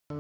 তুই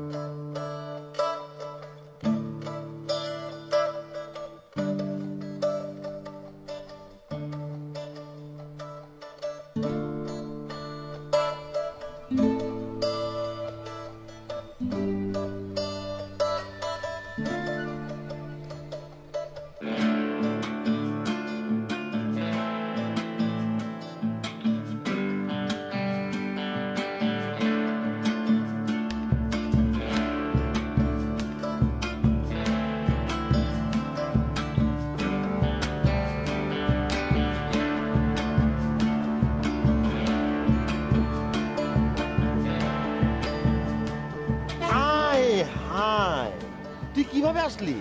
কিভাবে আসলি?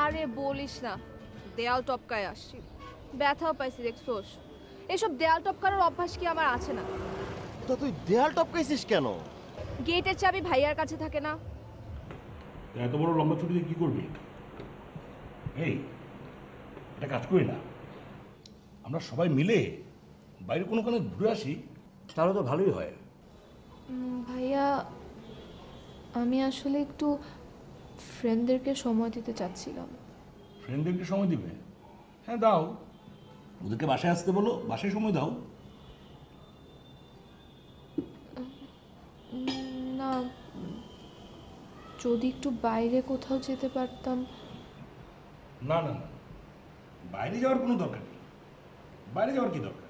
আরে বলিস না, দেয়াল টপকায় আসছি, ব্যথাও পাইছি দেখছোস। এসব দেয়াল টপকানোর অভ্যাস কি আমার আছে না? তো তুই দেয়াল টপকাইছিস কেন? গেটের চাবি ভাইয়ার কাছে থাকে না। এত বড় লম্বা ছুটি দিয়ে কি করবি? এই এটা কাজ করি না, আমরা সবাই মিলে বাইরে কোনোখানে ঘুরে আসি, তাহলে তো ভালোই হয়। ভাইয়া, আমি আসলে একটু ফ্রেন্ডদেরকে সময় দিতে চাচ্ছিলাম। ফ্রেন্ডদেরকে সময় দিবে? হ্যাঁ দাও, ওদেরকে বাসায় আসতে বলো, বাসায় সময় দাও। না, যদি একটু বাইরে কোথাও যেতে পারতাম। না না না, বাইরে যাওয়ার কোনো দরকার নেই। বাইরে যাওয়ার কি দরকার?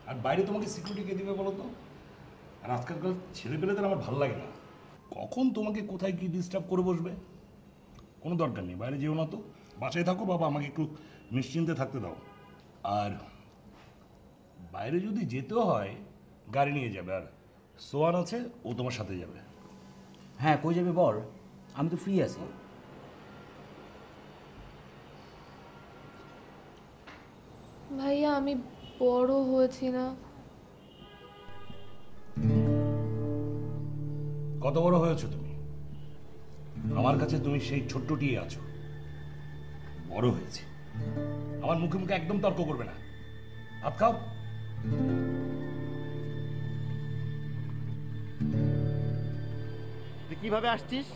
আর বাইরে তোমাকে সিকিউরিটি কে দিবে বলো তো? আর আজকালকার ছেলেপেলেদের আমার ভালো লাগে না, কখন তোমাকে কোথায় কি ডিস্টার্ব করে বসবে। কোনো দরকার নেই, বাইরে যেও না তো, বাসায় থাকো। বাবা আমাকে একটু নিশ্চিন্তে থাকতে দাও। আর বাইরে যদি যেতেও হয় গাড়ি নিয়ে যাবে, আর সোয়ান আছে, ও তোমার সাথে যাবে। হ্যাঁ, কই যাবে বল, আমি তো ফ্রি আছি। ভাইয়া, আমি বড় হয়েছি না? কত বড় হয়েছো তুমি? আমার কাছে তুমি সেই ছোট্টটিই আছো। বড় হয়েছে, আমার মুখে মুখে একদম তর্ক করবে না। ভাত খাও। তুই কিভাবে আসছিস,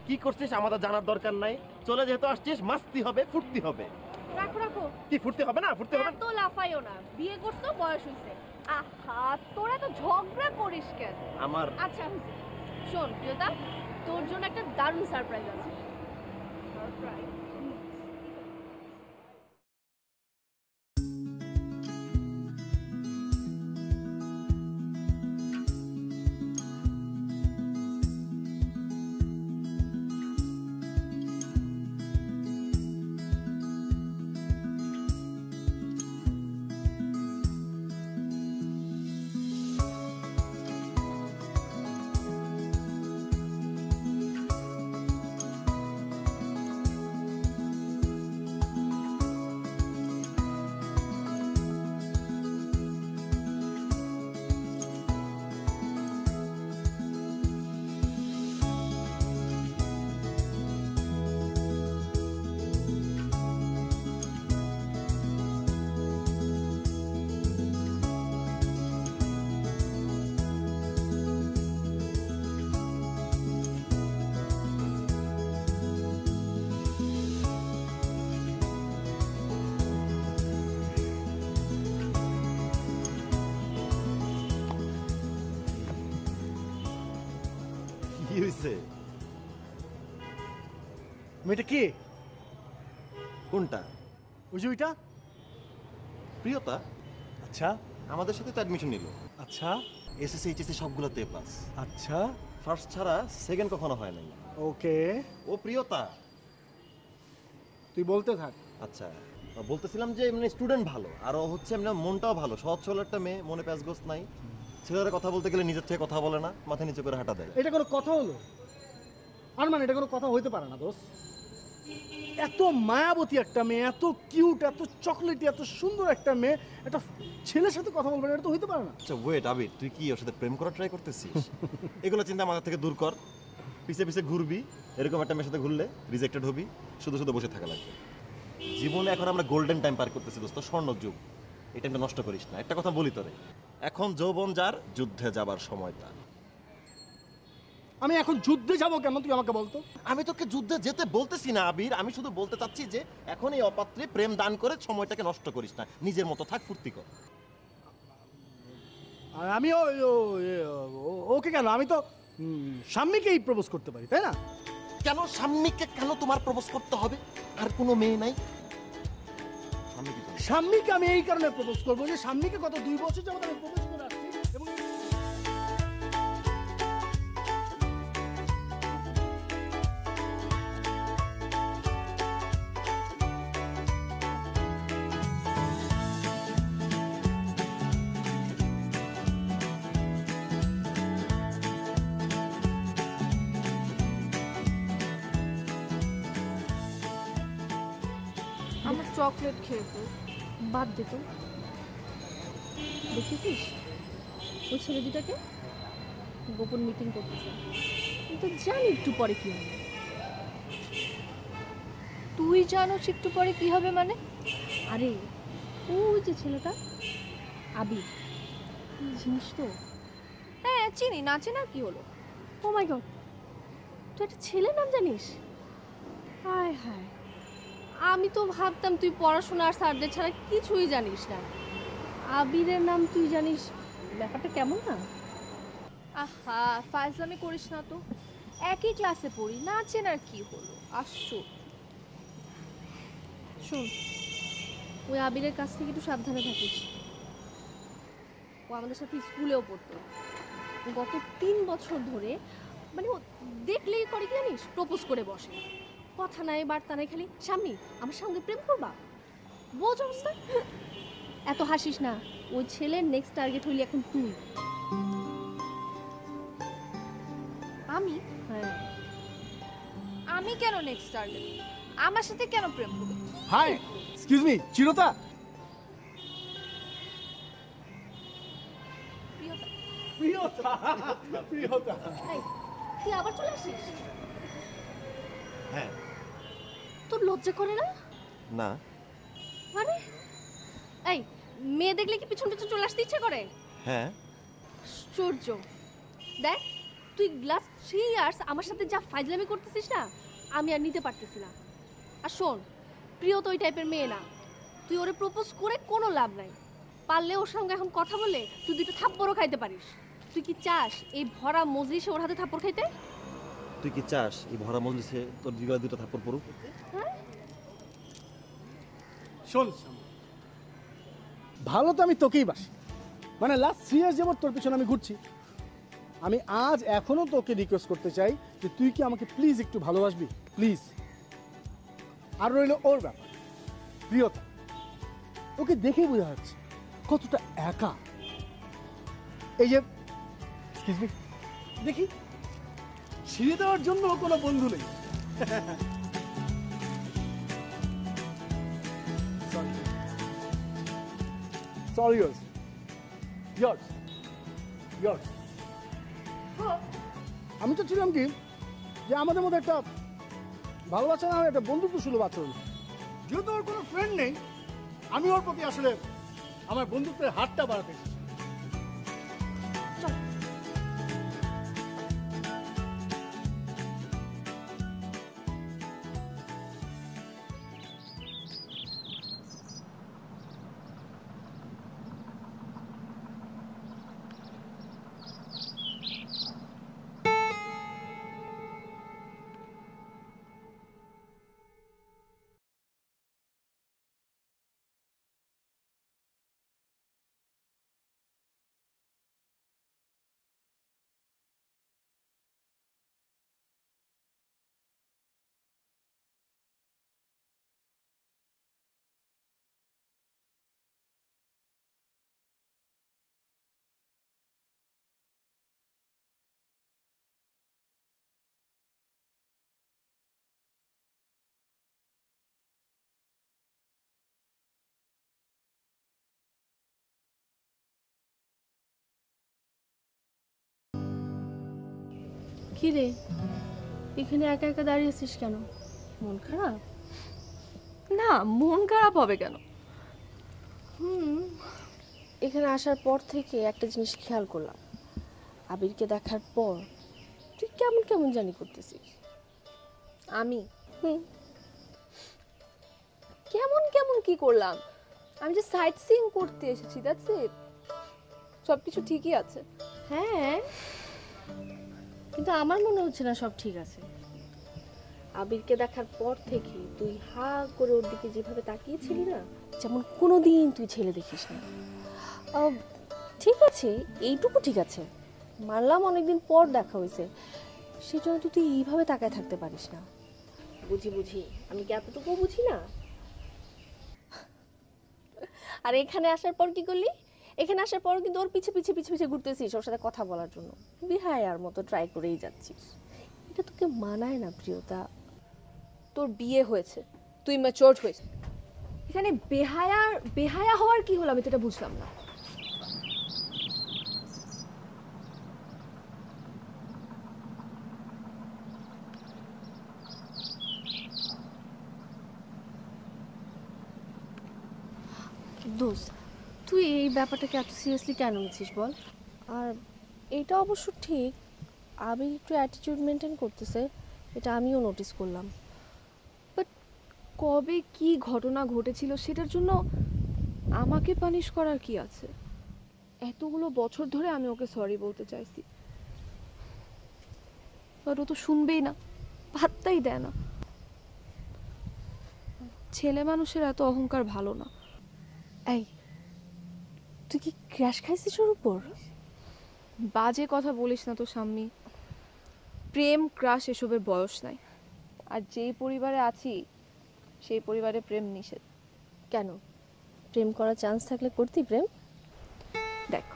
কি করছিস আমাদের জানার দরকার নাই। চলে যেহেতু আসছিস, মাস্তি হবে, ফুর্তি হবে। রাখো রাখো, কি ফুর্তি হবে না? ফুর্তি হবে না? তো লাফাইও না, বিয়ে করছো, বয়স হয়েছে। আহা, তোরা তো ঝগড়া করিস কেন? আমার আচ্ছা হয়েছে, শোন প্রিয়তা, তোর জন্য একটা দারুণ সারপ্রাইজ আছে। সারপ্রাইজ? কি হয়েছে? মেয়েটা কে? কোনটা? ওই যে ওইটা। প্রিয়তা? আচ্ছা আমাদের সাথে তো অ্যাডমিশন নিল। আচ্ছা এসএসসি এইচএসসি সবগুলোতে এ প্লাস। আচ্ছা, ফার্স্ট ছাড়া সেকেন্ড কখনো হয় নাই। ওকে, ও প্রিয়তা? তুই বলতে থাক। আচ্ছা, বলতেছিলাম যে মানে স্টুডেন্ট ভালো, আর ও হচ্ছে এমনি মনটাও ভালো, সহজ সরল একটা মেয়ে, মনে প্যাচগোছ নাই। ছেলেরা কথা বলতে গেলে নিজের থেকে কথা বলে না, মাথা নিচে করে হাঁটা দেয়। এটা কোনো কথা হলো? আর মানে এটা কোনো কথা হইতে পারে না দোস্ত। এত মায়াবতী একটা মেয়ে, এত কিউট, এত চকলেটি, এত সুন্দর একটা মেয়ে একটা ছেলের সাথে কথা বলবে না, এটা তো হইতে পারে না। আচ্ছা ওয়েট আবির, তুই কি ওর সাথে প্রেম করার ট্রাই করতেছিস? এগুলো চিন্তা মাথা থেকে দূর কর। পিছে পিছে ঘুরবি, এরকম একটা মেয়ের সাথে ঘুরলে রিজেক্টেড হবি, শুধু শুধু বসে থাকা লাগবে। জীবনে এখন আমরা গোল্ডেন টাইম পার করতেছি দোস্ত, স্বর্ণ যুগ। এই টাইমটা নষ্ট করিস না। একটা কথা বলি তোরে, এখন যৌবন যার, যুদ্ধে যাবার সময় তার। আমি এখন যুদ্ধে যাব কেন তুই আমাকে বলতো? আমি তোকে যুদ্ধে যেতে বলতেছি না আবির, আমি শুধু বলতে চাচ্ছি যে এখন এই অপাত্রে প্রেম দান করে সময়টাকে নষ্ট করিস না, নিজের মতো থাক, ফুর্তি কর। আর আমি ওকে কেন, আমি তো স্বামীকেই প্রপোজ করতে পারি, তাই না? কেন স্বামীকে কেন তোমার প্রপোজ করতে হবে? আর কোনো মেয়ে নাই? স্বামীকে আমি এই কারণে প্রপোজ করবো যে স্বামীকে গত 2 বছর যাবত আমি প্রপোজ করে আসছি এবং আমার চকলেট খেয়ে তো বাদ দে তো। দেখেছিস ওই ছেলে দুটাকে গোপন মিটিং করতেছে, কিন্তু জানি একটু পরে কি হবে। তুই জানোস একটু পরে কি হবে মানে? আরে ওই যে ছেলেটা আবির, চিনিস তো? হ্যাঁ চিনি, না চেনার কি হলো? ও মাই গড, তুই একটা ছেলের নাম জানিস? হায় হায়, আমি তো ভাবতাম তুই পড়াশোনা আর স্যারদের ছাড়া কিছুই জানিস না। আবিরের নাম তুই জানিস, ব্যাপারটা কেমন না? আহা ফাজলামি করিস না তো, একই ক্লাসে পড়ি, না চেনার কি হলো? আশ্চর্য। শোন, ওই আবিরের কাছ থেকে একটু সাবধানে থাকিস। ও আমাদের সাথে স্কুলেও পড়তো। গত 3 বছর ধরে মানে ও দেখলেই করে কি জানিস, প্রপোজ করে বসে। কথা নাই বার্তা নাই, খালি স্বামী আমার সঙ্গে প্রেম করবা, বোঝ অবস্থা। এত হাসিস না, ওই ছেলের নেক্সট টার্গেট হইলি এখন তুই। আমি? হ্যাঁ, আমি কেন নেক্সট টার্গেট? আমার সাথে কেন প্রেম করবে? হাই এক্সকিউজ মি, চিরতা। প্রিয়তা, প্রিয়তা, প্রিয়তা। এই, তুই আবার চলে আসিস? হ্যাঁ। তোর লজ্জা করে না? না। মানে এই মেয়ে দেখলে কি পিছন পিছন চলে আসতে ইচ্ছা করে? হ্যাঁ। আশ্চর্য। দেখ তুই ক্লাস 3 ইয়ার্স আমার সাথে যা ফাইজলামি করতেছিস না, আমি আর নিতে পারতেছি না। আর শোন, প্রিয় তো ওই টাইপের মেয়ে না, তুই ওরে প্রপোজ করে কোনো লাভ নাই। পারলে ওর সঙ্গে এখন কথা বলে তুই 2টা থাপ্পড়ও খাইতে পারিস। তুই কি চাস এই ভরা মজলিসে ওর হাতে থাপ্পড় খাইতে? তুই কি চাস এই ভরা মজলিসে তোর দিগলা 2টা থাপ্পড় পড়ুক? হ্যাঁ, শোন, ভালো তো আমি তোকেই বাসি, মানে লাস্ট 3 ইয়ার্স যাবত তোর পিছনে আমি ঘুরছি। আমি আজ এখনো তোকে রিকোয়েস্ট করতে চাই যে তুই কি আমাকে প্লিজ একটু ভালোবাসবি, প্লিজ। আর রইল ওর ব্যাপার, প্রিয়তা। ওকে দেখেই বোঝা যাচ্ছে কতটা একা। এই যে এক্সকিউজ মি, দেখি ছিঁড়ে দেওয়ার জন্য কোনো বন্ধু নেই। Sorry, yours. Yours. Yours. আমি তো ছিলাম কি যে আমাদের মধ্যে একটা ভালোবাসা না, একটা বন্ধুত্ব সুলভ আচরণ। যেহেতু ওর কোনো ফ্রেন্ড নেই, আমি ওর প্রতি আসলে আমার বন্ধুত্বের হাতটা বাড়াতে এসেছি। চল। কি রে, এখানে একা একা দাঁড়িয়ে আছিস কেন? মন খারাপ? না, মন খারাপ হবে কেন? হুম, এখানে আসার পর থেকে একটা জিনিস খেয়াল করলাম, আবিরকে দেখার পর তুই কেমন কেমন জানি করতেছিস। আমি কেমন কেমন কি করলাম? আমি যে সাইট সিইং করতে এসেছি, দ্যাটস ইট। সবকিছু ঠিকই আছে। হ্যাঁ, কিন্তু আমার মনে হচ্ছে না সব ঠিক আছে। আবিরকে দেখার পর থেকে তুই হা করে ওর দিকে যেভাবে তাকিয়েছিলি না, যেমন কোনোদিন তুই ছেলে দেখিস না। ঠিক আছে, এইটুকু ঠিক আছে, মানলাম অনেকদিন পর দেখা হয়েছে, সেই জন্য তুই এইভাবে তাকায় থাকতে পারিস না। বুঝি আমি কি এতটুকু বুঝি না? আর এখানে আসার পর কি করলি? এখানে আসার পর কিন্তু ওর পিছে পিছে পিছে পিছে ঘুরতেছিস ওর সাথে কথা বলার জন্য, বিহায়ার মতো ট্রাই করেই যাচ্ছিস। এটা তোকে মানায় না প্রিয়তা। তোর বিয়ে হয়েছে, তুই ম্যাচিউরড হয়েছিস। এখানে বেহায়া হওয়ার কি হলো আমি তো এটা বুঝলাম না। দোস্ত, তুই এই ব্যাপারটাকে এত সিরিয়াসলি কেন নিচ্ছিস বল? আর এটা অবশ্য ঠিক, আবির একটু অ্যাটিটিউড মেনটেন করতেছে, এটা আমিও নোটিস করলাম। বাট কবে কি ঘটনা ঘটেছিল সেটার জন্য আমাকে পানিশ করার কি আছে? এতগুলো বছর ধরে আমি ওকে সরি বলতে চাইছি, বাট ও তো শুনবেই না, পাত্তাই দেয় না। ছেলে মানুষের এত অহংকার ভালো না। এই, তুই কি ক্র্যাশ খাইছিস ওর উপর? বাজে কথা বলিস না তো সাম্মি, প্রেম ক্রাশ এসবের বয়স নাই। আর যেই পরিবারে আছি সেই পরিবারে প্রেম নিষেধ। কেন, প্রেম করার চান্স থাকলে করতি প্রেম? দেখ,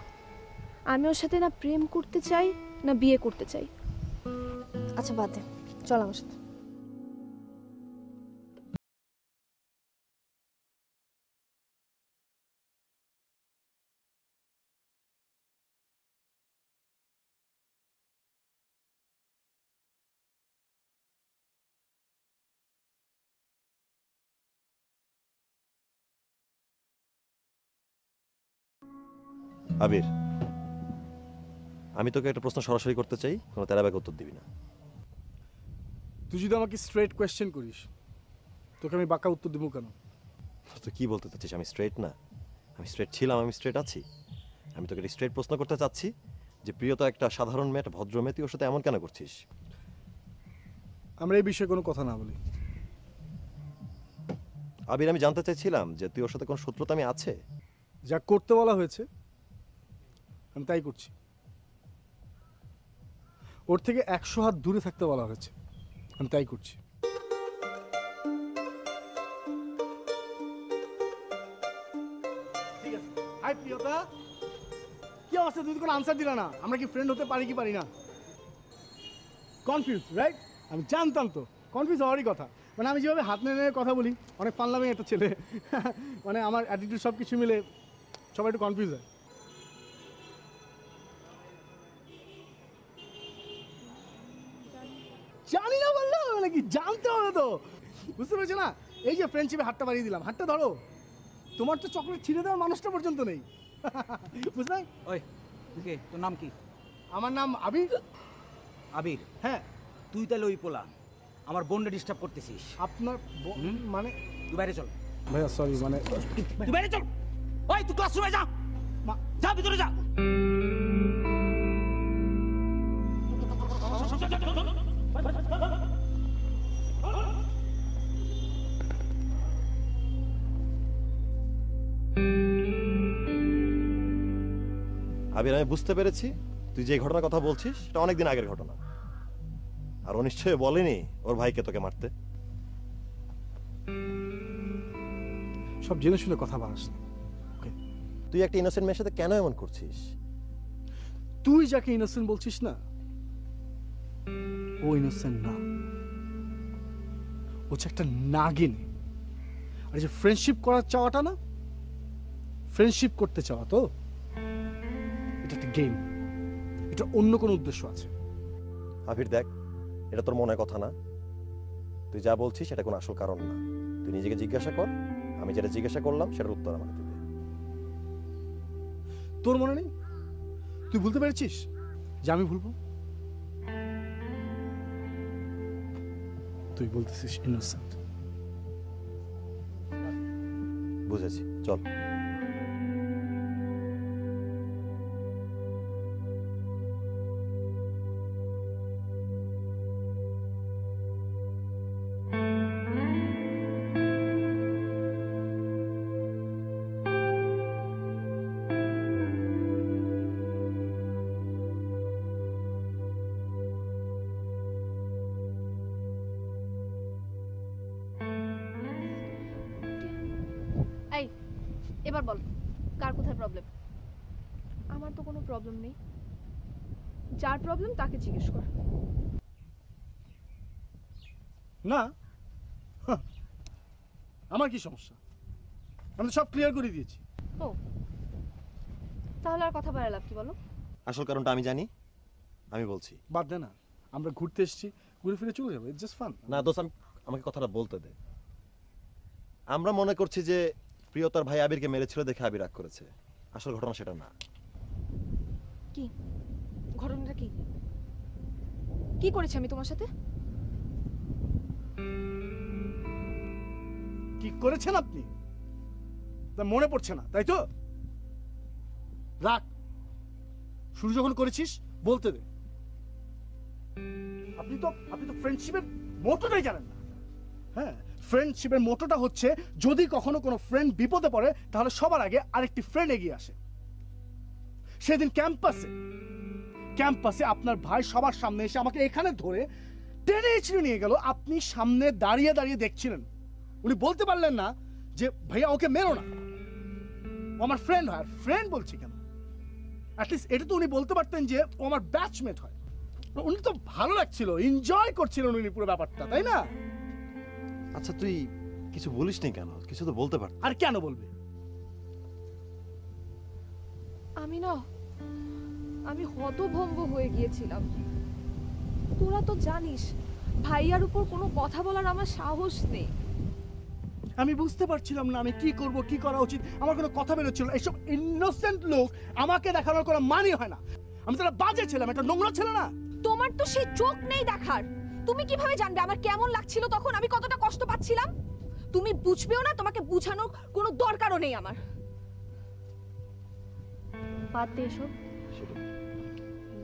আমি ওর সাথে না প্রেম করতে চাই না বিয়ে করতে চাই। আচ্ছা বাদ দে, চল আমার সাথে। আবির, আমি তোকে একটা প্রশ্ন সরাসরি করতে চাই, কোনো তেরাবাকে উত্তর দিবি না। তুই যদি আমাকে স্ট্রেট কোয়েশ্চেন করিস, তোকে আমি বাঁকা উত্তর দেবো কেন? তুই কি বলতে চাচ্ছিস? আমি স্ট্রেট না? আমি স্ট্রেট ছিলাম, আমি স্ট্রেট আছি। আমি তোকে স্ট্রেট প্রশ্ন করতে চাচ্ছি যে প্রিয়তা একটা সাধারণ মেয়ে, একটা ভদ্র মেয়ে, তুই ওর সাথে এমন কেন করছিস? আমরা এই বিষয়ে কোনো কথা না বলি। আবির, আমি জানতে চাইছিলাম যে তুই ওর সাথে কোনো শত্রুতা আমি আছে? যা করতে বলা হয়েছে আমি তাই করছি। ওর থেকে 100 হাত দূরে থাকতে বলা হয়েছে, আমি তাই করছি। ঠিক আছে। হাই প্রিয়তা, কি অবস্থা? তুমি তো কোনো আনসার দিলা না। আমরা কি ফ্রেন্ড হতে পারি কি পারি না? Confuse, right? আমি জানতাম তো কনফিউজ হওয়ারই কথা। মানে আমি যেভাবে হাত নেড়ে কথা বলি, অনেক পারলামই একটা ছেলে, মানে আমার অ্যাটিটিউড সব কিছু মিলে সবাই একটু কনফিউজ হয়। জানি না বললো নাকি, জানতে হবে তো, বুঝতে পেরেছো না? এই যে ফ্রেন্ডশিপে হাতটা বাড়িয়ে দিলাম, হাতটা ধরো। তোমার তো চকলেট ছিঁড়ে দেওয়ার মানুষটা পর্যন্ত নেই, বুঝলে? ওই কে, তোর নাম কি? আমার নাম আবির। আবির? হ্যাঁ। তুই তাহলে ওই পোলা আমার বোনকে ডিস্টার্ব করতেছিস। আপনার মানে? তুই বাইরে চল। ভাইয়া সরি, মানে তুই বাইরে চল। ওই তুই ক্লাসরুমে যা, যা ভিতরে যা। আবির, আমি বুঝতে পেরেছি তুই যে ঘটনার কথা বলছিস এটা অনেকদিন আগের ঘটনা। আর ও নিশ্চয়ই বলেনি ওর ভাইকে তোকে মারতে। সব জেনে শুনে কথা বলিস। তুই একটা ইনোসেন্ট মেয়ের সাথে কেন এমন করছিস? তুই যাকে ইনোসেন্ট বলছিস না, ও ইনোসেন্ট না, ও হচ্ছে একটা নাগিন। আর যে ফ্রেন্ডশিপ করার চাওয়াটা না, ফ্রেন্ডশিপ করতে চাওয়া তো এটা একটা গেম, এটা অন্য কোনো উদ্দেশ্য আছে। আবির দেখ, এটা তোর মনে কথা না। তুই যা বলছিস এটা কোনো আসল কারণ না। তুই নিজেকে জিজ্ঞাসা কর, আমি যেটা জিজ্ঞাসা করলাম সেটার উত্তর আমাকে দিবে। তোর মনে নেই? তুই ভুলতে পেরেছিস যে আমি ভুলবো? তুই বলতেছিস ইনোসেন্ট। বুঝেছি, চল। এই এবার বল, কার কোথায় প্রবলেম? আমার তো কোনো প্রবলেম নেই, যার প্রবলেম তাকে জিজ্ঞেস কর। না, হাহ, আমার কি সমস্যা? আমি তো সব ক্লিয়ার করে দিয়েছি। ও তাহলে আর কথা বাড়ালাম কি বলো? আসল কারণটা আমি জানি, আমি বলছি। বাদ দে না, আমরা ঘুরতে এসেছি, ঘুরে ফিরে চলে যাবো, ইটস জাস্ট ফান। না দোস্ত, আমাকে কথাটা বলতে দে। আমরা মনে করছি যে প্রিয়তার ভাই আবিরকে মেরেছিল দেখে আবির রাগ করেছে। আসল ঘটনা সেটা না। কি ঘটনাটা কি? কি করেছি আমি তোমার সাথে? কি করেছেন আপনি তা মনে পড়ছে না, তাই তো? রাখ, শুরু যখন করেছিস বলতে দে। আপনি তো ফ্রেন্ডশিপের মোটোটাই জানেন না। হ্যাঁ, ফ্রেন্ডশিপের মোটোটা হচ্ছে যদি কখনো কোনো ফ্রেন্ড বিপদে পড়ে তাহলে সবার আগে আরেকটি ফ্রেন্ড এগিয়ে আসে। সেদিন ক্যাম্পাসে আপনার ভাই সবার সামনে এসে আমাকে এখানে ধরে টেনে ছিঁড়ে নিয়ে গেল। আপনি সামনে দাঁড়িয়ে দাঁড়িয়ে দেখছিলেন। উনি বলতে পারলেন না যে ভাইয়া ওকে মেরো না, ও আমার ফ্রেন্ড হয়। আর ফ্রেন্ড বলছি কেন, অ্যাটলিস্ট এটা তো উনি বলতে পারতেন যে ও আমার ব্যাচমেট হয়। উনি তো ভালো লাগছিল, এনজয় করছিলেন উনি পুরো ব্যাপারটা, তাই না? আচ্ছা তুই কিছু বলিস নি কেন? কিছু তো বলতে পারত। আর কেন বলবে? আমি হতভম্ব হয়ে গিয়েছিলাম। তোরা তো জানিস ভাইয়ার উপর কোনো কথা বলার আমার সাহস নেই। আমি বুঝতে পারছিলাম না আমি কি করব, কি করা উচিত। আমার কোনো কথা বেরোচ্ছিল না। এইসব ইনোসেন্ট লোক আমাকে দেখানোর কোনো মানে হয় না। আমি তো একটা বাজে ছিলাম, একটা নোংরা ছেলে না। তোমার তো সেই চোখ নেই দেখার। তুমি কিভাবে জানবে আমার কেমন লাগছিল তখন, আমি কতটা কষ্ট পাচ্ছিলাম? তুমি বুঝবেও না, তোমাকে বোঝানোর কোনো দরকারও নেই আমার। বাদ দে এসব।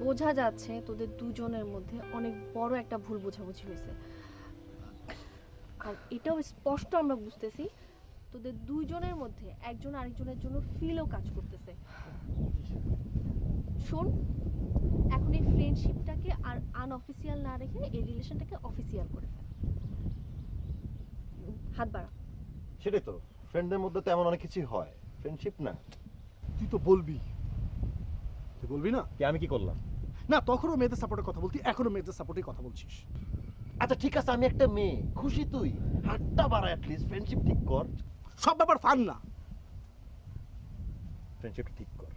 বোঝা যাচ্ছে তোদের দুজনের মধ্যে অনেক বড় একটা ভুল বোঝাবুঝি হয়েছে। আর এটাও স্পষ্ট আমরা বুঝতেছি তোদের দুইজনের মধ্যে একজন আরেকজনের জন্য ফিলও কাজ করতেছে। শোন, এখন এই ফ্রেন্ডশিপটাকে আর আনঅফিসিয়াল না রেখে এই রিলেশনটাকে অফিসিয়াল করে ফেল। হাত বাড়া। সেটাই তো, ফ্রেন্ডদের মধ্যে তো এমন অনেক কিছুই হয়, ফ্রেন্ডশিপ না। তুই তো বলবি, তুই বলবি না? কি আমি কি করলাম? না, তখনও মেয়েদের সাপোর্টের কথা বলতি, এখনো মেয়েদের সাপোর্টের কথা বলছিস। আচ্ছা ঠিক আছে, আমি একটা মেয়ে, খুশি তুই, হাতটা বাড়া, অ্যাটলিস্ট ফ্রেন্ডশিপ ঠিক কর। সব ব্যাপার ফান না। ফ্রেন্ডশিপটা ঠিক কর।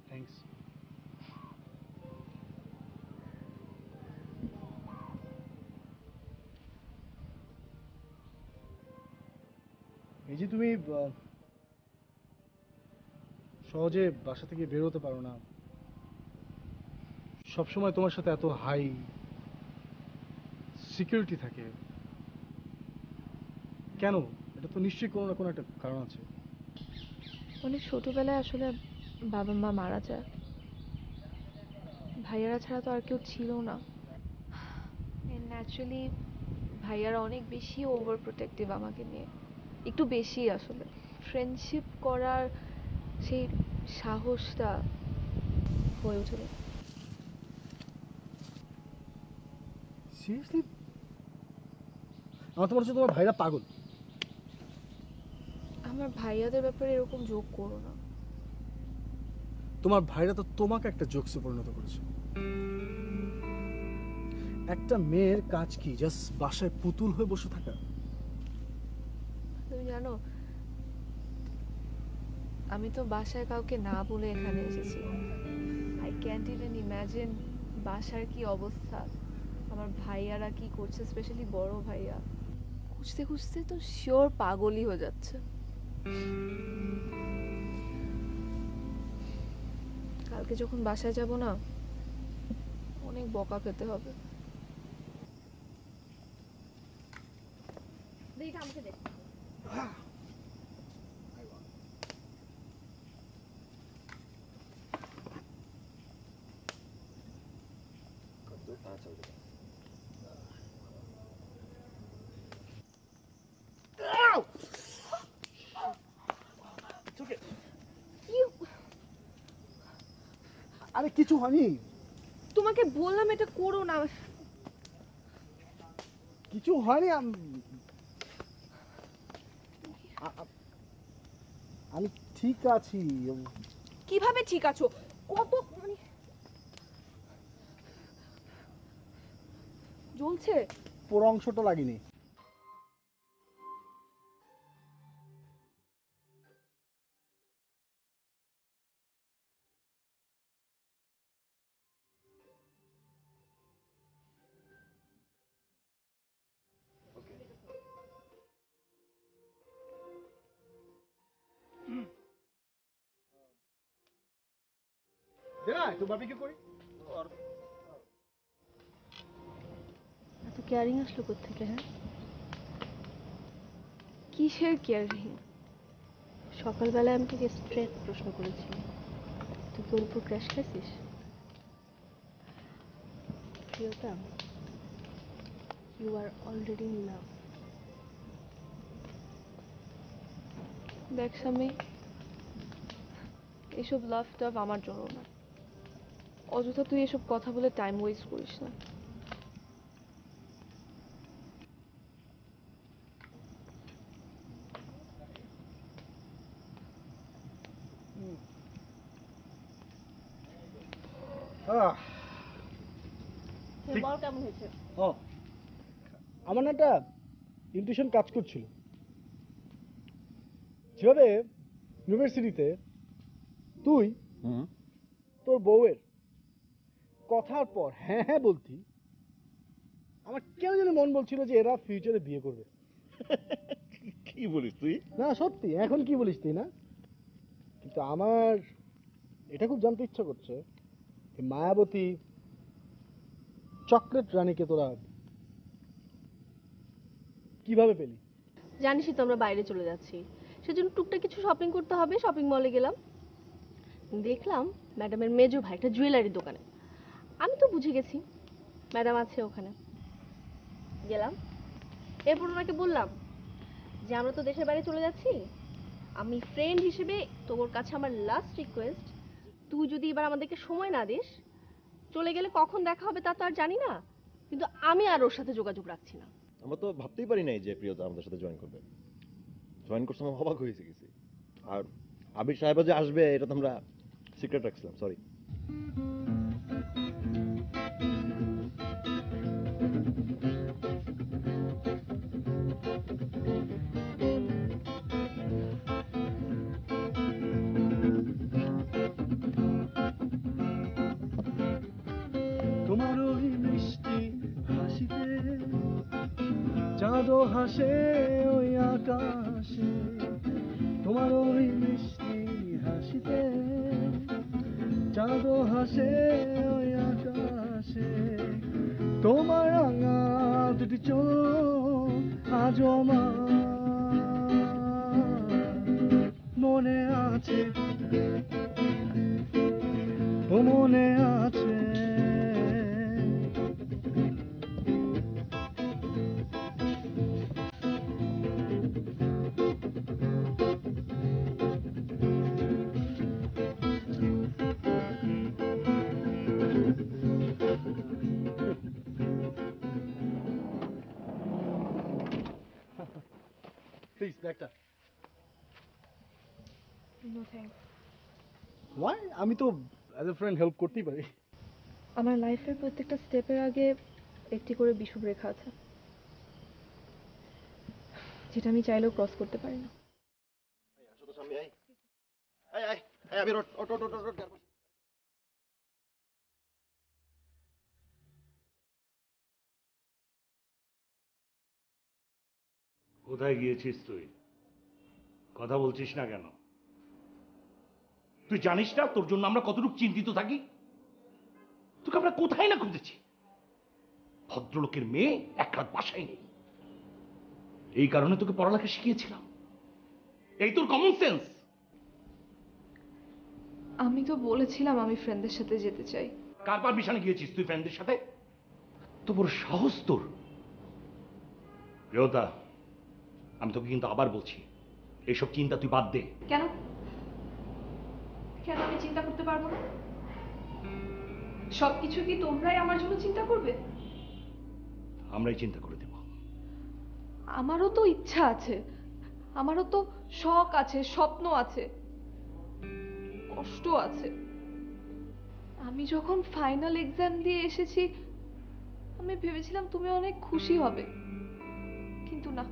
থ্যাঙ্কস। এই যে তুমি সহজে বাসা থেকে বের হতে পারো না, সবসময় তোমার সাথে এত হাই সিকিউরিটি থাকে কেন? এটা তো নিশ্চয়ই কোনো না কোনো একটা কারণ আছে। অনেক ছোটবেলায় আসলে বাবা মা মারা যায়, ভাইয়ারা ছাড়া তো আর কেউ ছিল না। ন্যাচারালি ভাইয়ারা অনেক বেশি ওভার প্রোটেক্টিভ আমাকে নিয়ে, একটু বেশি আসলে। ফ্রেন্ডশিপ করার সেই সাহসটা হয়ে ওঠেনি। সিরিয়াসলি আমার তো মনে হচ্ছে তোমার ভাইরা পাগল। আমার ভাইয়াদের ব্যাপারে এরকম জোক করো না। তোমার ভাইরা তো তোমাকে একটা জোকসে পরিণত করেছে। একটা মেয়ের কাজ কি জাস্ট বাসায় পুতুল হয়ে বসে থাকা? তুমি জানো আমি তো বাসায় কাউকে না বলে এখানে এসেছি। আই ক্যান্ট ইভেন ইম্যাজিন বাসার কি অবস্থা, আমার ভাইয়ারা কি করছে, স্পেশালি বড় ভাইয়া। খুঁজতে খুঁজতে তো শিওর পাগলই হয়ে যাচ্ছে। কালকে যখন বাসায় যাব না অনেক বকা খেতে হবে। এইটা আমাকে দে। আরে কিছু হয়নি, তোমাকে বললাম এটা করো না। কিছু হয়নি। আমি ঠিক আছি। কিভাবে ঠিক আছো? কত মানে জ্বলছে? পুরো অংশটা লাগেনি। একটু বারবিকিউ করি। এত কেয়ারিং আসলো কোত্থেকে? হ্যাঁ, কিসের কেয়ারিং? সকালবেলায় আমি তোকে স্ট্রেট প্রশ্ন করেছি, তুই তোর উপর ক্র্যাশ খাইছিস? Priyota, you are already in love. দেখ স্বামী, এসব লাভ টাভ আমার জন্য না। অযথা তুই এসব কথা বলে টাইম ওয়েস্ট করিস না। বল কেমন হয়েছে? ও, আমার না একটা ইনটিউশন কাজ করছিল। যেভাবে ইউনিভার্সিটিতে তুই তোর বউয়ের কথার পর হ্যাঁ হ্যাঁ বলতি, আমার কেন যেন মন বলছিল যে এরা ফিউচারে বিয়ে করবে। কি বলিস তুই? না সত্যি, এখন কি বলিস তুই না? কিন্তু আমার এটা খুব জানতে ইচ্ছা করছে, এই মায়াবতী চকলেট রানীকে তোরা কিভাবে পেলি? জানিসই তো আমরা বাইরে চলে যাচ্ছি, সেজন্য টুকটাক কিছু শপিং করতে হবে। শপিং মলে গেলাম, দেখলাম ম্যাডামের মেজো ভাই একটা জুয়েলারির দোকানে। আমি তো বুঝে গেছি ম্যাডাম আছে ওখানে। গেলাম, এরপর ওনাকে বললাম যে আমরা তো দেশের বাইরে চলে যাচ্ছি, আমি ফ্রেন্ড হিসেবে তোর কাছে আমার লাস্ট রিকোয়েস্ট, তুই যদি এবার আমাদেরকে সময় না দিস, চলে গেলে কখন দেখা হবে তা তো আর জানি না, কিন্তু আমি আর ওর সাথে যোগাযোগ রাখছি না। আমরা তো ভাবতেই পারি নাই যে প্রিয়তা আমাদের সাথে জয়েন করবে। জয়েন করছে আমরা অবাক হয়েছে গেছি। আর আবির সাহেব যে আসবে এটা তো আমরা সিক্রেট রাখছিলাম, সরি। তোমার ওই মিষ্টি হাসিতে চাঁদও হাসে ওই আকাশে, তোমার ওই মিষ্টি হাসিতে চাঁদও হাসে ওই আকাশে, তোমার রাঙা দুটি চোখ আজও আমার মনে আছে, ও মনে আছে। ব্যাগটা। No thanks. ওয়াই? আমি তো অ্যাজ এ ফ্রেন্ড হেল্প করতেই পারি। আমার লাইফের প্রত্যেকটা স্টেপের আগে একটি করে বিষুব রেখা আছে, যেটা আমি চাইলেও ক্রস করতে পারি না। শুধু সামনে আই আই আই আই আমি রোড অটো অটো অটো কোথায় গিয়েছিস তুই? কথা বলছিস না কেন? তুই জানিস না তোর জন্য আমরা কতটুকু চিন্তিত থাকি? তোকে আমরা কোথায় না খুঁজেছি। ভদ্রলোকের মেয়ে এক রাত বাসায় নেই, এই কারণে তোকে পড়ালেখা শিখিয়েছিলাম। এই তোর কমন সেন্স। আমি তো বলেছিলাম আমি ফ্রেন্ডদের সাথে যেতে চাই। কার পারমিশনে গিয়েছিস তুই ফ্রেন্ডদের সাথে? তো বড় সাহস তোর। রেওতা, আমি তোকে কিন্তু আবার বলছি, এইসব চিন্তা তুই বাদ দে। কেন কেন আমি চিন্তা করতে পারবো না? সবকিছু কি তোমরাই আমার জন্য চিন্তা করবে? আমরাই চিন্তা করে দেব। আমারও তো ইচ্ছা আছে, আমারও তো শখ আছে, স্বপ্ন আছে, কষ্ট আছে। আমি যখন ফাইনাল এক্সাম দিয়ে এসেছি আমি ভেবেছিলাম তুমি অনেক খুশি হবে, কিন্তু না,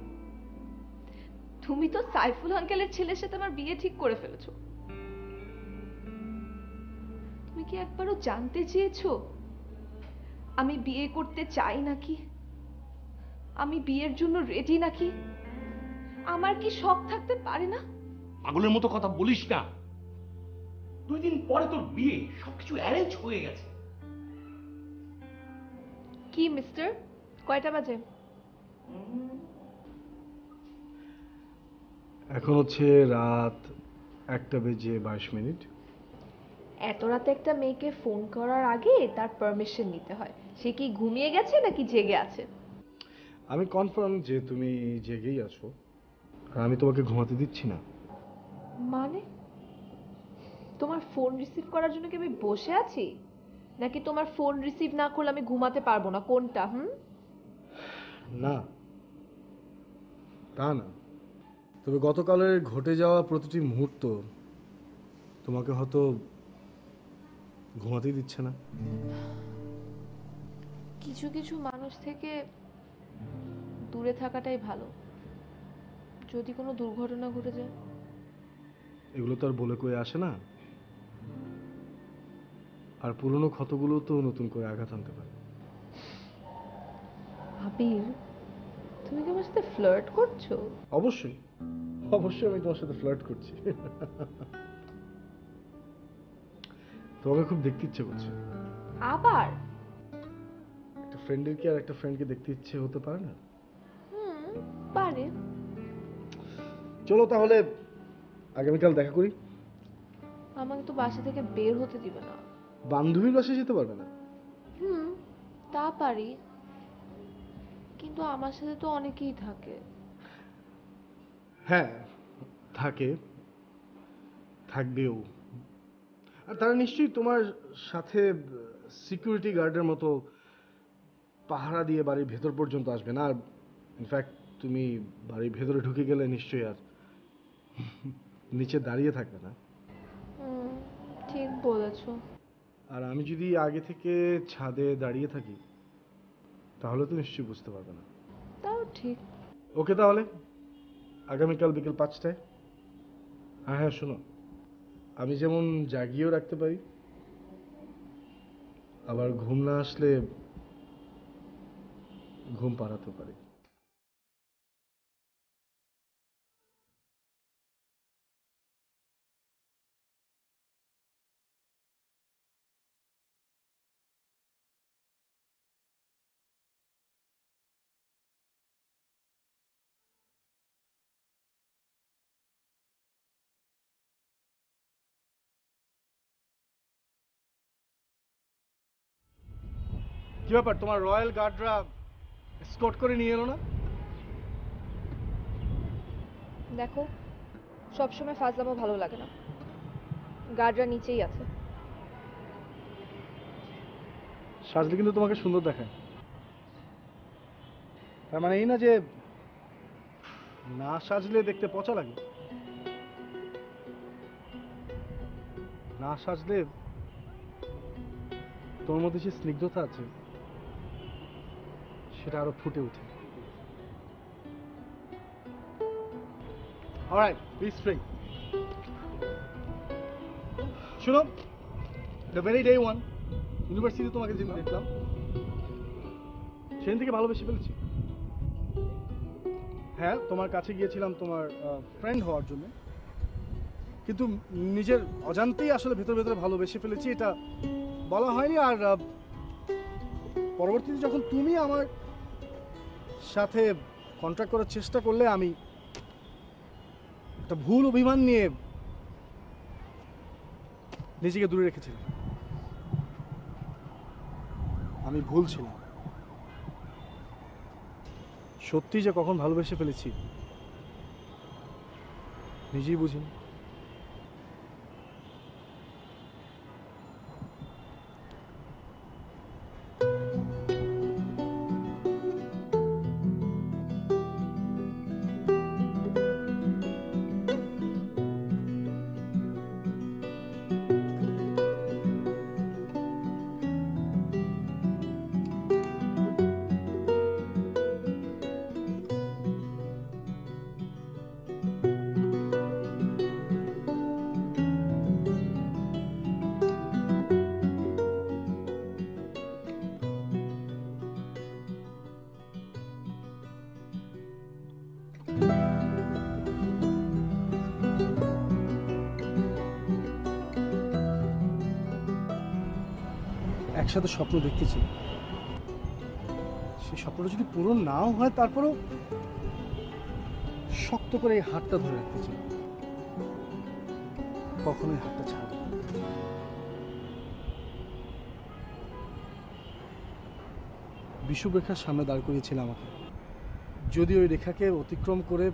তুমি তো সাইফুল আঙ্কেলের ছেলের সাথে আমার বিয়ে ঠিক করে ফেলেছো। তুমি কি একবারও জানতে চেয়েছো আমি বিয়ে করতে চাই নাকি, আমি বিয়ের জন্য রেডি নাকি? আমার কি শখ থাকতে পারে না? পাগলের মতো কথা বলিস না। 2 দিন পরে তোর বিয়ে, সবকিছু অ্যারেঞ্জ হয়ে গেছে। কি মিস্টার, কয়টা বাজে? এখন হচ্ছে রাত 1:22। এত রাতে একটা মেয়েকে ফোন করার আগে তার পারমিশন নিতে হয়। সে কি ঘুমিয়ে গেছে নাকি জেগে আছে? আমি কনফার্ম যে তুমি জেগেই আছো, আর আমি তোমাকে ঘুমাতে দিচ্ছি না। মানে তোমার ফোন রিসিভ করার জন্য কি আমি বসে আছি, নাকি তোমার ফোন রিসিভ না করলে আমি ঘুমাতে পারবো না? কোনটা? না, তা না। তবে গতকালের ঘটে যাওয়া প্রতিটি মুহূর্ত তোমাকে হয়তো ঘুমাতেই দিচ্ছে না। কিছু কিছু মানুষ থেকে দূরে থাকাটাই ভালো, যদি কোনো দুর্ঘটনা ঘটে যায়। এগুলো তো আর বলে কয়ে আসে না, আর পুরনো ক্ষতগুলো তো নতুন করে আঘাত আনতে পারে। আবির, তুমি কি আমার সাথে ফ্লার্ট করছো? অবশ্যই, অবশ্যই আমি তোমার সাথে ফ্লার্ট করছি। তোমাকে খুব দেখতে ইচ্ছে করছে। আবার? একটা ফ্রেন্ডের কি আর একটা ফ্রেন্ডকে দেখতে ইচ্ছে হতে পারে না? পারে। চলো তাহলে আগামীকাল দেখা করি। আমাকে তো বাসা থেকে বের হতে দিবে না। বান্ধবীর বাসায় যেতে পারবে না? তা পারি, কিন্তু আমার সাথে তো অনেকেই থাকে। হ্যাঁ, থাকে, থাকবেও। আর তারা নিশ্চয়ই তোমার সাথে সিকিউরিটি গার্ডের মতো পাহারা দিয়ে বাড়ির ভেতর পর্যন্ত আসবে না। আর ইনফ্যাক্ট তুমি বাড়ির ভেতরে ঢুকে গেলে নিশ্চয়ই আর নিচে দাঁড়িয়ে থাকবে না। ঠিক বলেছো। আর আমি যদি আগে থেকে ছাদে দাঁড়িয়ে থাকি তাহলে তো নিশ্চয়ই বুঝতে পারবে না। তাও ঠিক। ওকে, তাহলে আগামীকাল বিকেল 5টায়। হ্যাঁ হ্যাঁ, শোনো, আমি যেমন জাগিয়েও রাখতে পারি, আবার ঘুম না আসলে ঘুম পাড়াতেও পারি। কি ব্যাপার, তোমার রয়্যাল গার্ডরা স্কট করে নিয়ে এলো না? দেখো, সবসময় ফাজলামো ভালো লাগে না। গার্ডরা নিচেই আছে। সাজলে কিন্তু তোমাকে সুন্দর দেখায়। তার মানে এই না যে না সাজলে দেখতে পচা লাগে, না সাজলে তোর মধ্যে যে স্নিগ্ধতা আছে সেটা আরো ফুটে ওঠে। Alright, be free. শুনো, the very day one university তোমাকে যেদিন দেখলাম সেদিন থেকে ভালোবেসে ফেলেছি। হ্যাঁ, তোমার কাছে গিয়েছিলাম তোমার ফ্রেন্ড হওয়ার জন্য, কিন্তু নিজের অজান্তেই আসলে ভেতর ভেতরে ভালোবেসে ফেলেছি, এটা বলা হয়নি। আর পরবর্তীতে যখন তুমি আমার সাথে কন্ট্যাক্ট করার চেষ্টা করলে, আমি একটা ভুল অভিমান নিয়ে নিজেকে দূরে রেখেছিলাম। আমি ভুল ছিলাম, সত্যি যে কখন ভালোবেসে ফেলেছি নিজেই বুঝিনি। একসাথে স্বপ্ন দেখতেছি, সেই স্বপ্নটা যদি পূরণ নাও হয় তারপরেও শক্ত করে এই হাতটা ধরে রাখতে চাই, কখনোই হাতটা ছাড়ব না। বিষুবরেখার সামনে দাঁড় করিয়েছিল আমাকে, যদি ওই রেখাকে অতিক্রম করে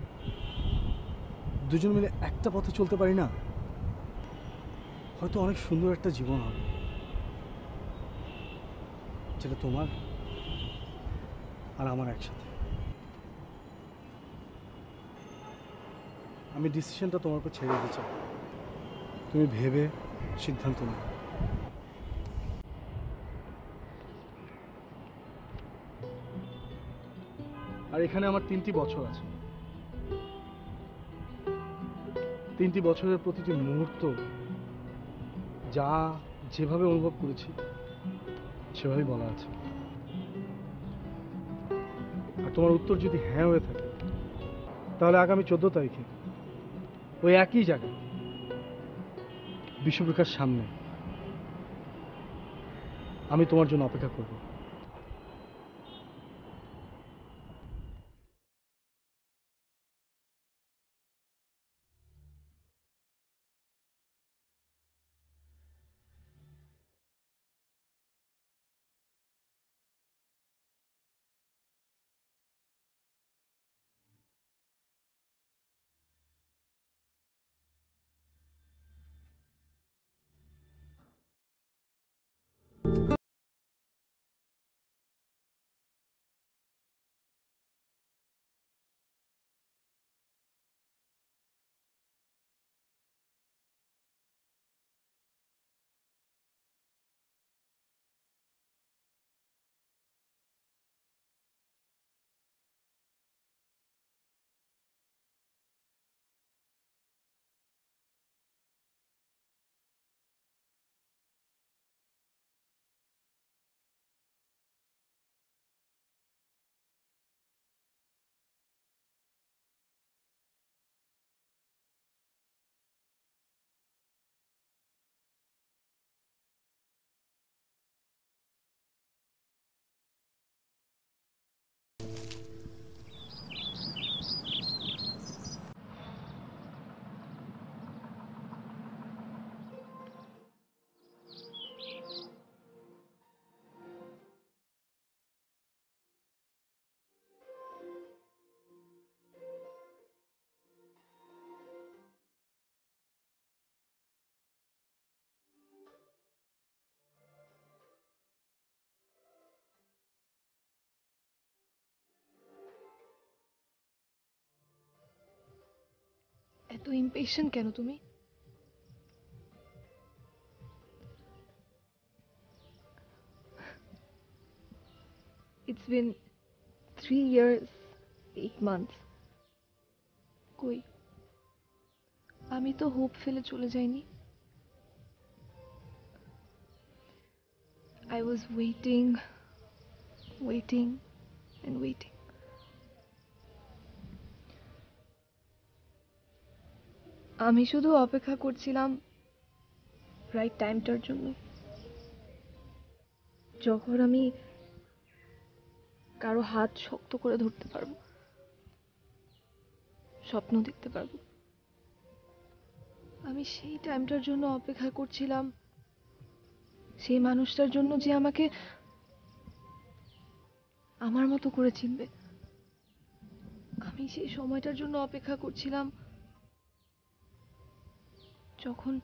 দুজন মিলে একটা পথে চলতে পারি না, হয়তো অনেক সুন্দর একটা জীবন হবে, যেটা তোমার আর আমার একসাথে। আমি ডিসিশনটা তোমার উপর ছেড়ে দিতে চাই, তুমি ভেবে সিদ্ধান্ত নাও। আর এখানে আমার 3টি বছর আছে, 3টি বছরের প্রতিটি মুহূর্ত যা যেভাবে অনুভব করেছি সেভাবেই বলা আছে। আর তোমার উত্তর যদি হ্যাঁ হয়ে থাকে, তাহলে আগামী 14 তারিখে ওই একই জায়গায় বিষুবরেখার সামনে আমি তোমার জন্য অপেক্ষা করব। ইমপেশেন্ট কেন তুমি? It's been 3 years, 8 months. কই, আমি তো হোপ ফেলে চলে যাইনি। I was waiting, waiting and waiting. আমি শুধু অপেক্ষা করছিলাম রাইট টাইমটার জন্য, যখন আমি কারো হাত শক্ত করে ধরতে পারবো, স্বপ্ন দেখতে পারবো। আমি সেই টাইমটার জন্য অপেক্ষা করছিলাম, সেই মানুষটার জন্য যে আমাকে আমার মতো করে চিনবে। আমি সেই সময়টার জন্য অপেক্ষা করছিলাম, যখন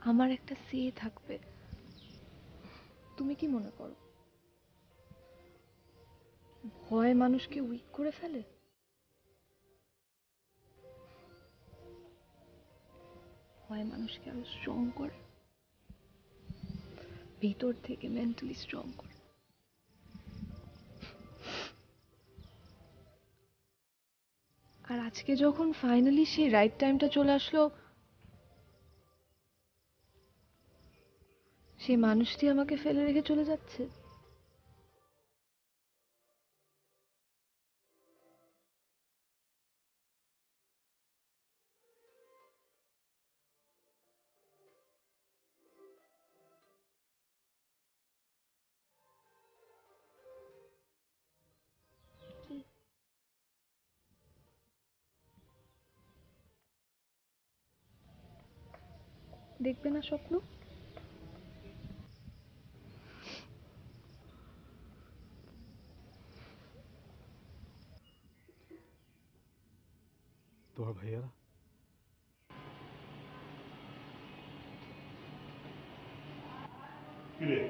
আমার একটা সে থাকবে। তুমি কি মনে করো ভয় মানুষকে উইক করে ফেলে? ভয় মানুষকে আরো স্ট্রং করে, ভিতর থেকে মেন্টালি স্ট্রং করে। আর আজকে যখন ফাইনালি সেই রাইট টাইমটা চলে আসলো, সেই মানুষটি আমাকে ফেলে রেখে চলে যাচ্ছে। দেখবে না স্বপ্ন? তোমার ভাইয়ারা কিরে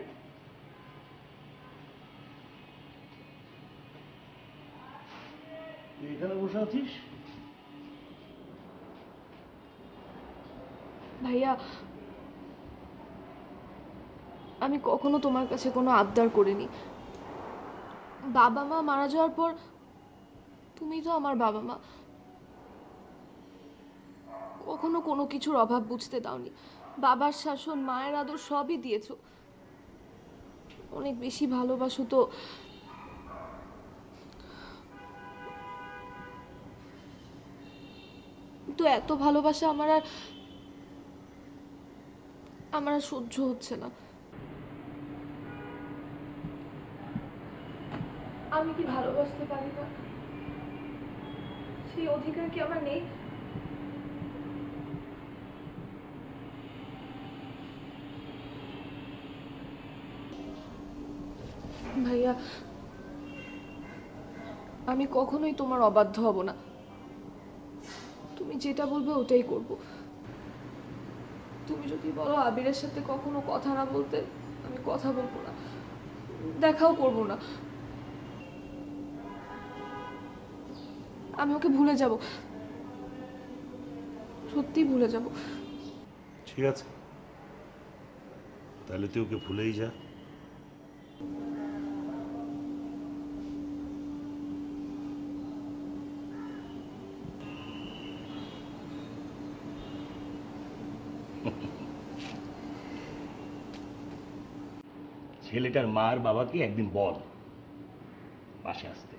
তুই এখানে বসে আছিস? ভাইয়া, আমি কখনো তোমার কাছে কোনো আবদার করিনি। বাবা মা মারা যাওয়ার পর তুমি তো আমার বাবা মা। কখনো কোনো কিছুর অভাব বুঝতে দাওনি। বাবার শাসন, মায়ের আদর সবই দিয়েছো। অনেক বেশি ভালোবাসো তো। তো এত ভালোবাসা আমার আর সহ্য হচ্ছে না। আমি কি ভালোবাসতে পারি না? সেই অধিকার কি আমার নেই? ভাইয়া, আমি কখনোই তোমার অবাধ্য হব না। তুমি যেটা বলবে ওটাই করব। তুমি যদি বলো আবিরের সাথে কখনো কথা না বলতে, আমি কথা বলবো না, দেখাও করব না। আমি ওকে ভুলে যাব, সত্যিই ভুলে যাব। ঠিক আছে, তাহলে তুই ওকে ভুলেই যা। ছেলেটার মা আর বাবাকে একদিন বল পাশে আসতে।